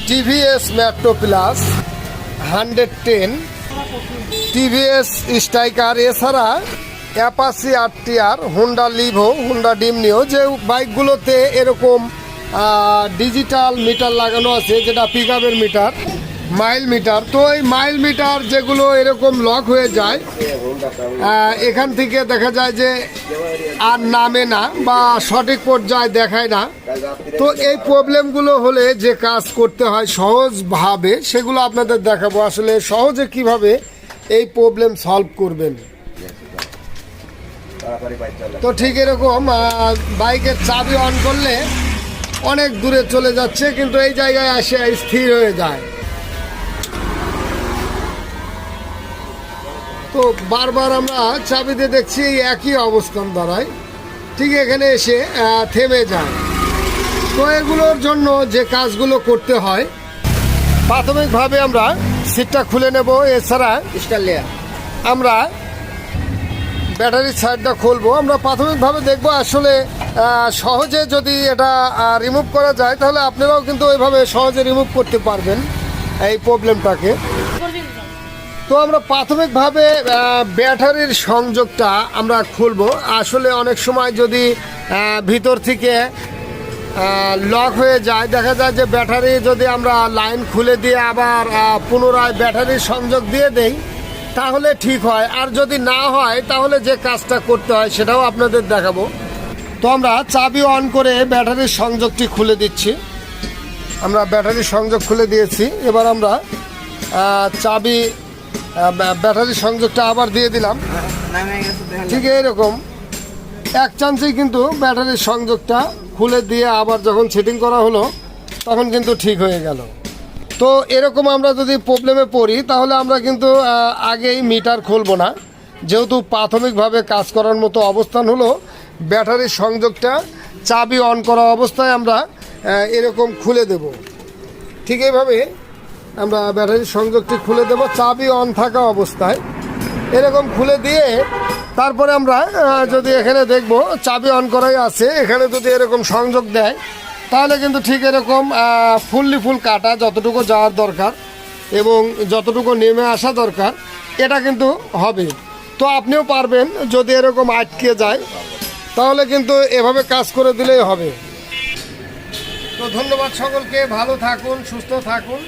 TVS Metro Plus 110, TVS Striker, এছাড়া Apache RTR, Honda Livo, Honda Dream Neo, যে বাইকগুলোতে এরকম ডিজিটাল মিটার লাগানো আছে, যেটা পিক আপের মিটার, মাইল মিটার। তো এই মাইল মিটার যেগুলো এরকম লক হয়ে যায়, এখান থেকে দেখা যায় যে আর নামে না বা সঠিক পর্যায়ে দেখায় না। তো এই প্রবলেমগুলো হলে যে কাজ করতে হয় সহজভাবে, সেগুলো আপনাদের দেখাবো আসলে সহজে কিভাবে এই প্রবলেম সলভ করবেন। তো ঠিক এরকম বাইকের চাবি অন করলে অনেক দূরে চলে যাচ্ছে, কিন্তু এই জায়গায় এসে স্থির হয়ে যায়। তো বারবার আমরা চাবিতে দেখছি একই অবস্থান দাঁড়ায়, ঠিক এখানে এসে থেমে যায়। তো এগুলোর জন্য যে কাজগুলো করতে হয়, প্রাথমিকভাবে আমরা সিটটা খুলে নেব। এছাড়া আমরা ব্যাটারির সাইডটা খুলবো। আমরা প্রাথমিকভাবে দেখব আসলে সহজে যদি এটা রিমুভ করা যায়, তাহলে আপনারাও কিন্তু ওইভাবে সহজে রিমুভ করতে পারবেন এই প্রবলেমটাকে। তো আমরা প্রাথমিকভাবে ব্যাটারির সংযোগটা আমরা খুলবো। আসলে অনেক সময় যদি ভিতর থেকে লক হয়ে যায়, দেখা যায় যে ব্যাটারি যদি আমরা লাইন খুলে দিয়ে আবার পুনরায় ব্যাটারির সংযোগ দিয়ে দেই, তাহলে ঠিক হয়। আর যদি না হয়, তাহলে যে কাজটা করতে হয় সেটাও আপনাদের দেখাবো। তো আমরা চাবি অন করে ব্যাটারির সংযোগটি খুলে দিচ্ছি। আমরা ব্যাটারির সংযোগ খুলে দিয়েছি। এবার আমরা ব্যাটারির সংযোগটা আবার দিয়ে দিলাম। ঠিক এরকম এক চান্সেই কিন্তু ব্যাটারির সংযোগটা খুলে দিয়ে আবার যখন সেটিং করা হলো, তখন কিন্তু ঠিক হয়ে গেল। তো এরকম আমরা যদি প্রবলেমে পড়ি, তাহলে আমরা কিন্তু আগেই মিটার খুলব না, যেহেতু প্রাথমিকভাবে কাজ করার মতো অবস্থান হলো ব্যাটারির সংযোগটা চাবি অন করা অবস্থায় আমরা এরকম খুলে দেব। ঠিক এইভাবে আমরা ব্যাটারির সংযোগটি খুলে দেব চাবি অন থাকা অবস্থায়, এরকম খুলে দিয়ে তারপরে আমরা যদি এখানে দেখব চাবি অন করাই আছে, এখানে যদি এরকম সংযোগ দেয়, তাহলে কিন্তু ঠিক এরকম ফুল কাটা যতটুকু যাওয়ার দরকার এবং যতটুকু নেমে আসা দরকার, এটা কিন্তু হবে। তো আপনিও পারবেন, যদি এরকম আটকে যায় তাহলে কিন্তু এভাবে কাজ করে দিলেই হবে। তো ধন্যবাদ সকলকে, ভালো থাকুন, সুস্থ থাকুন।